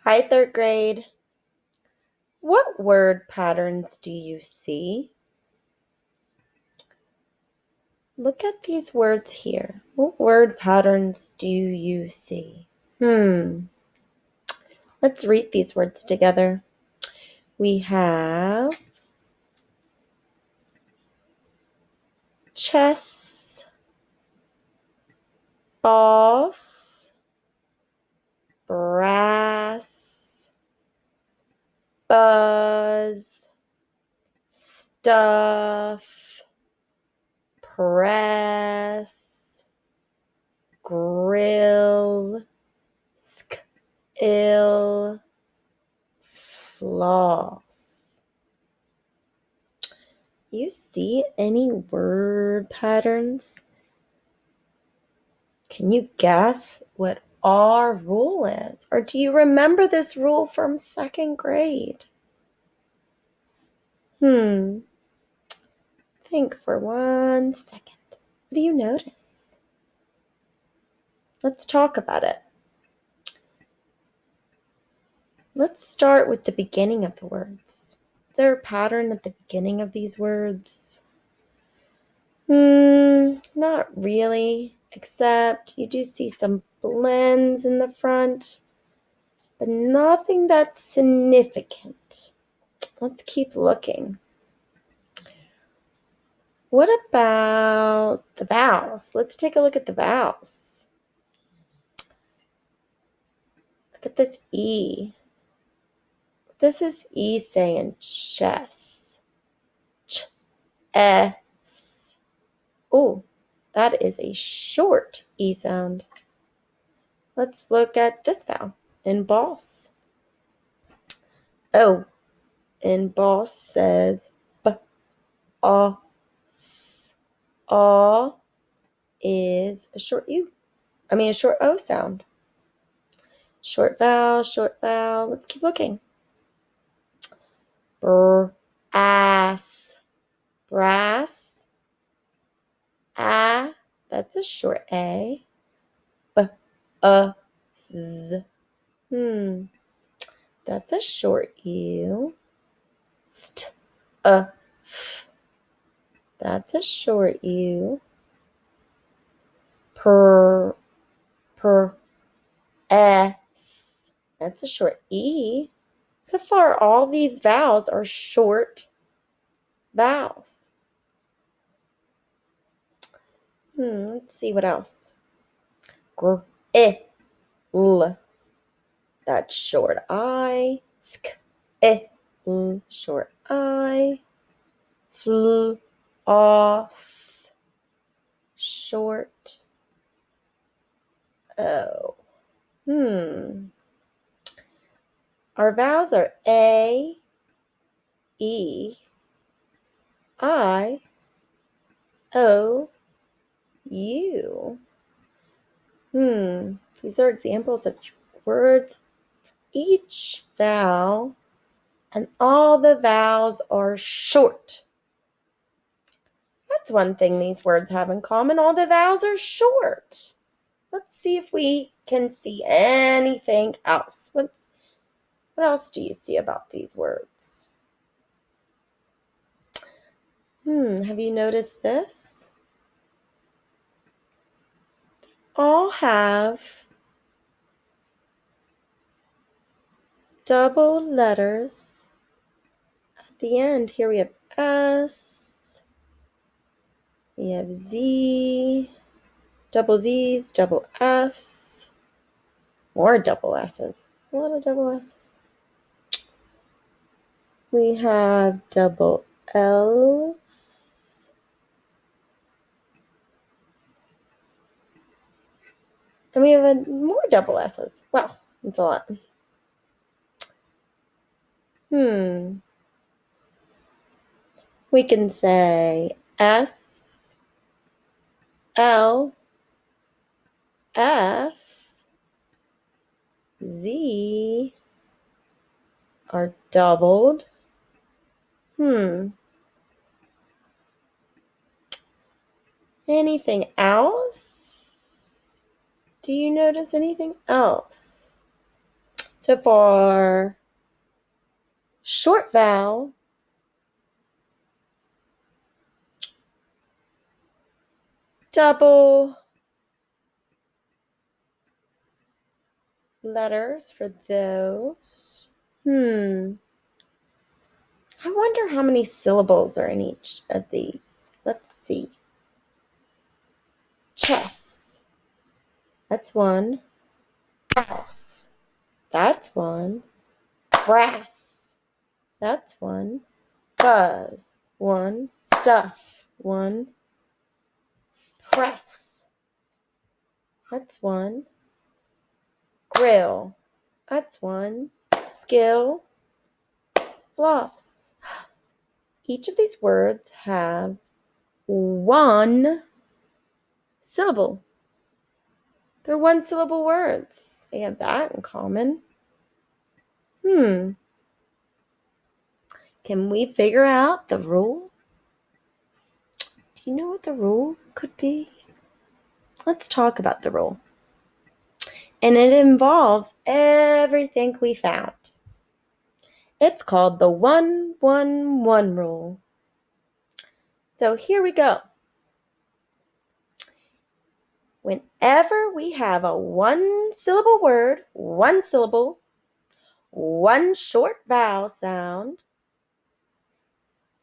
Hi, third grade. What word patterns do you see? Look at these words here. What word patterns do you see? Let's read these words together. We have chess, boss, brass, buzz, stuff, press, grill, skill, floss. You see any word patterns? Can you guess what our rule is? Or do you remember this rule from second grade? Think for 1 second. What do you notice? Let's talk about it. Let's start with the beginning of the words. Is there a pattern at the beginning of these words? Not really, except you do see some blends in the front, but nothing that's significant. Let's keep looking. What about the vowels? Let's take a look at the vowels. Look at this E. This is E saying chess. S. Oh, that is a short E sound. Let's look at this vowel in boss. O in boss says B. A. S. A is a short U. A short O sound. Short vowel, short vowel. Let's keep looking. Ass. Brass. A. That's a short A. B. Z. That's a short U. St. F. That's a short U. Per. S. That's a short E. So far, all these vowels are short vowels. Let's see what else. L. That's short I. Sk. Short I. Floss. Short O. Our vowels are A, E, I, O, U. These are examples of words. Each vowel and all the vowels are short. That's one thing these words have in common. All the vowels are short. Let's see if we can see anything else. What else do you see about these words? Have you noticed this? All have double letters at the end. Here we have S, we have Z, double Z's, double F's, more double S's, a lot of double S's. We have double L's, and we have more double S's. Wow, that's a lot. We can say S, L, F, Z are doubled. Anything else? Do you notice anything else? So for short vowel, double letters for those. I wonder how many syllables are in each of these. Let's see. Chess. That's one. House. That's one. Brass. That's one. Buzz. One. Stuff. One. Press. That's one. Grill. That's one. Skill. Floss. Each of these words have one syllable. They're one-syllable words. They have that in common. Can we figure out the rule? Do you know what the rule could be? Let's talk about the rule. And it involves everything we found. It's called the 1-1-1 rule. So here we go. Whenever we have a one-syllable word, one syllable, one short vowel sound,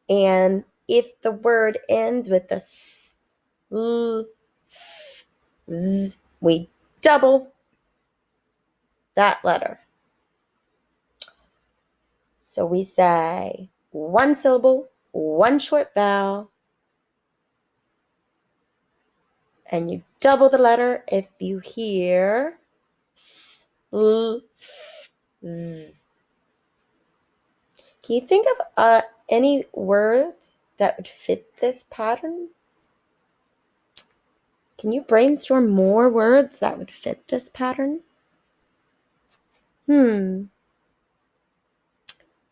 and if the word ends with a s, l, f, z, we double that letter. So we say one syllable, one short vowel, and you double the letter if you hear s, l, f, z. Can you think of any words that would fit this pattern? Can you brainstorm more words that would fit this pattern?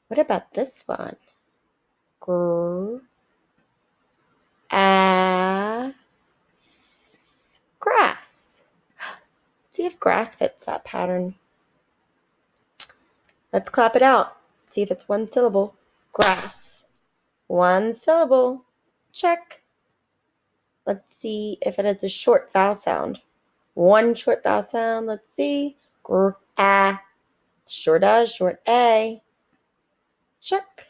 What about this one? Grass. See if grass fits that pattern. Let's clap it out. See if it's one syllable. Grass. One syllable. Check. Let's see if it has a short vowel sound. One short vowel sound. Let's see. Sure does. Short A. Check.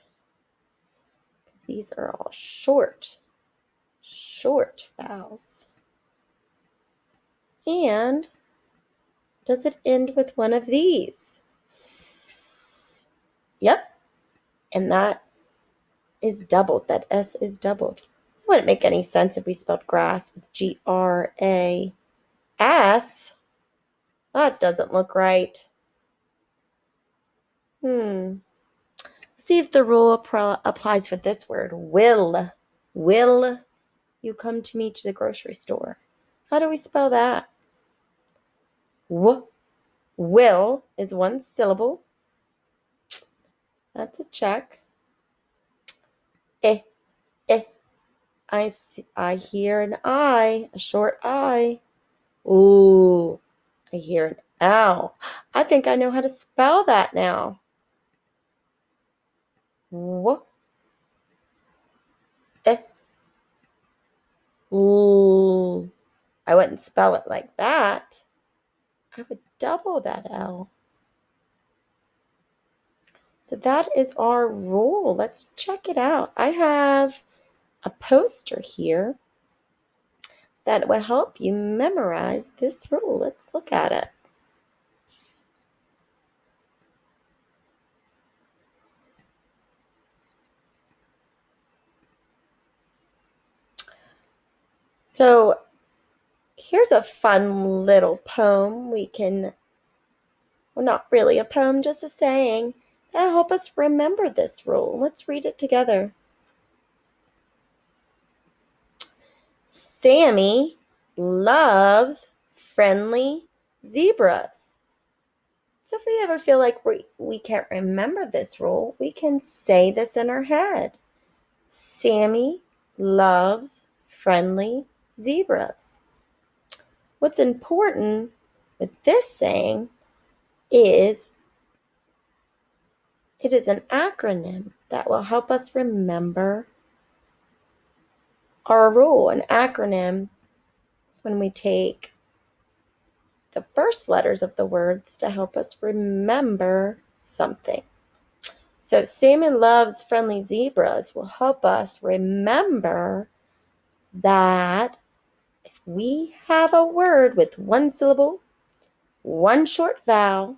These are all short vowels. And does it end with one of these? Yep. And that is doubled. That S is doubled. It wouldn't make any sense if we spelled grass with G-R-A-S. That doesn't look right. See if the rule applies for this word. Will. Will you come to me to the grocery store? How do we spell that? Will is one syllable. That's a check. I hear an I, a short I. Ooh, I hear an L. I think I know how to spell that now. Ooh, I wouldn't spell it like that. I would double that L. So that is our rule. Let's check it out. I have a poster here that will help you memorize this rule. Let's look at it. So here's a fun little poem not really a poem, just a saying that help us remember this rule. Let's read it together. Sammy loves friendly zebras. So if we ever feel like we can't remember this rule, we can say this in our head. Sammy loves friendly zebras. What's important with this saying is It is an acronym that will help us remember our rule. An acronym is when we take the first letters of the words to help us remember something. So Sammy Loves Friendly Zebras will help us remember that if we have a word with one syllable, one short vowel,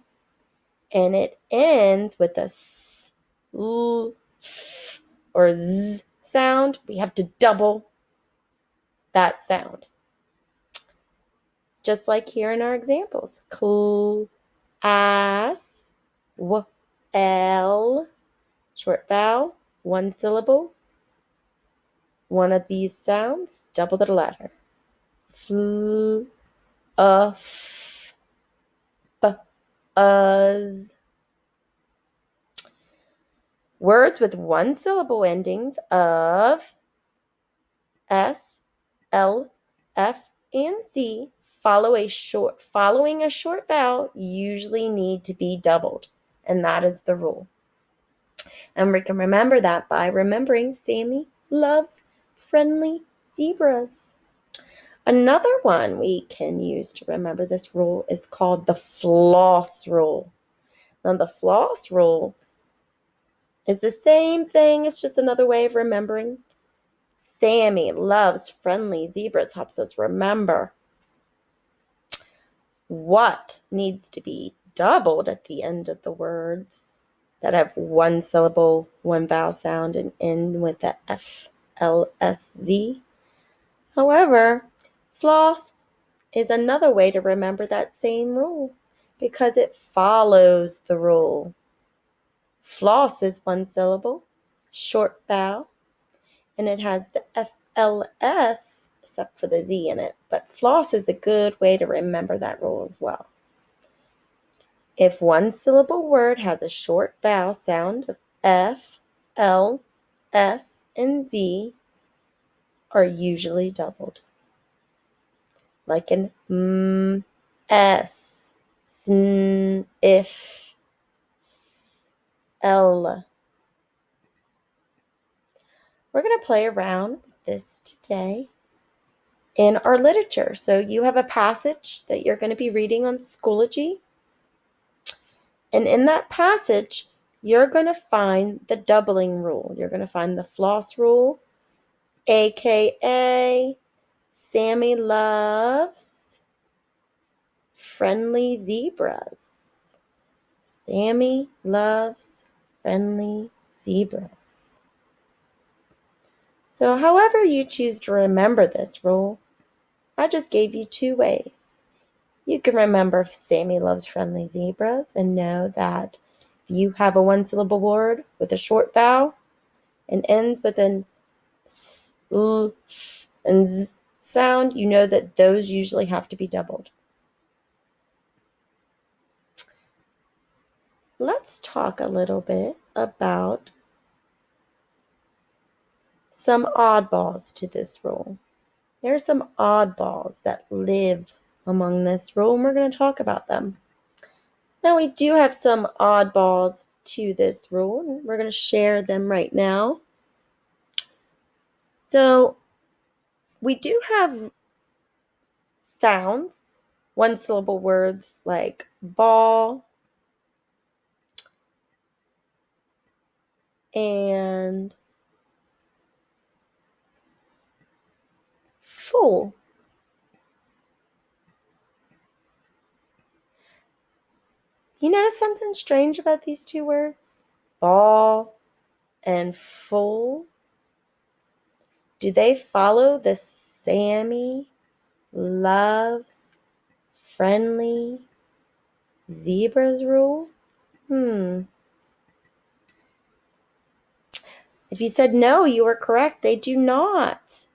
and it ends with a s, l, f, or z sound, we have to double that sound. Just like here in our examples. Class, w, l, short vowel, one syllable. One of these sounds, double the letter. Fl, f, b, uz. Words with one syllable endings of S, L, F, and Z following a short vowel usually need to be doubled, and that is the rule. And we can remember that by remembering Sammy Loves Friendly Zebras. Another one we can use to remember this rule is called the floss rule. Now, the floss rule is the same thing. It's just another way of remembering. Sammy Loves Friendly Zebras helps us remember what needs to be doubled at the end of the words that have one syllable, one vowel sound, and end with the F, L, S, Z. However, floss is another way to remember that same rule because it follows the rule. Floss is one syllable, short vowel, and it has the FLS except for the Z in it. But floss is a good way to remember that rule as well. If one syllable word has a short vowel sound of F, L, S, and Z are usually doubled. Like an S, sn, if, L. We're going to play around with this today in our literature. So you have a passage that you're going to be reading on Schoology. And in that passage, you're going to find the doubling rule. You're going to find the floss rule, aka Sammy Loves Friendly Zebras. Sammy Loves Friendly Zebras. So however you choose to remember this rule, I just gave you two ways. You can remember Sammy Loves Friendly Zebras and know that if you have a one-syllable word with a short vowel and ends with an s, l, f, and z sound, you know that those usually have to be doubled. Let's talk a little bit about some oddballs to this rule. There are some oddballs that live among this rule, and we're going to talk about them. Now, we do have some oddballs to this rule, and we're going to share them right now. So, we do have sounds, one-syllable words like ball and fool. You notice something strange about these two words? Ball and fool. Do they follow the Sammy Loves Friendly Zebras rule? If you said no, you were correct. They do not.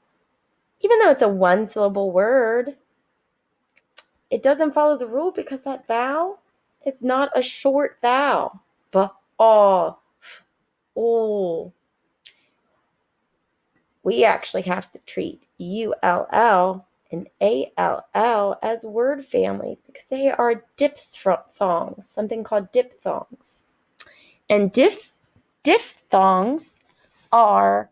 Even though it's a one-syllable word, it doesn't follow the rule because that vowel is not a short vowel. Ba, oh. We actually have to treat ULL and ALL as word families because they are diphthongs, something called diphthongs. And diphthongs are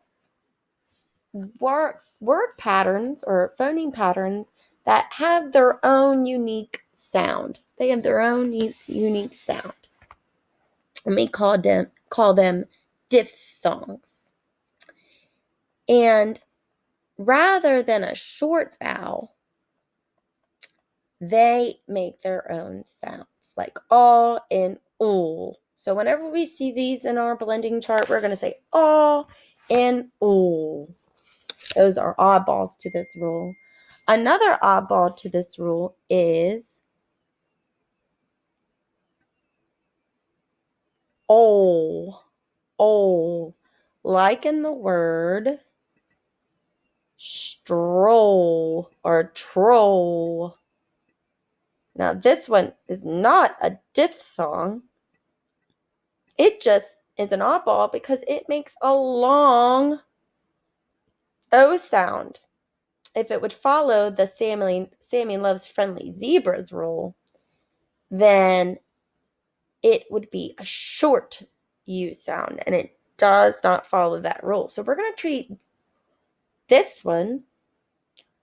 word patterns or phoneme patterns that have their own unique sound. They have their own unique sound. And we call them diphthongs. And rather than a short vowel, they make their own sounds, like all and all. So whenever we see these in our blending chart, we're going to say all and all. Those are oddballs to this rule. Another oddball to this rule is ol, ol, like in the word stroll or troll. Now this one is not a diphthong. It just is an oddball because it makes a long O sound. If it would follow the Sammy Loves Friendly Zebras rule, then it would be a short U sound, and it does not follow that rule. So we're going to treat this one,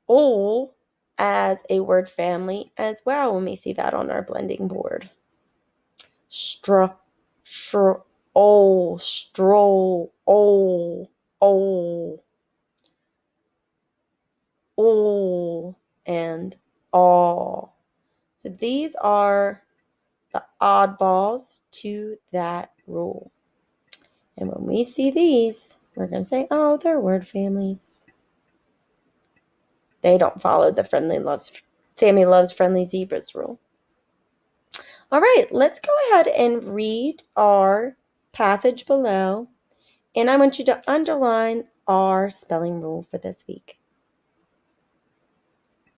all, as a word family as well when we see that on our blending board. Stroll, stroll, all, and all. So these are the oddballs to that rule. And when we see these, we're going to say, oh, they're word families. They don't follow the Sammy Loves Friendly Zebras rule. All right, let's go ahead and read our passage below. And I want you to underline our spelling rule for this week.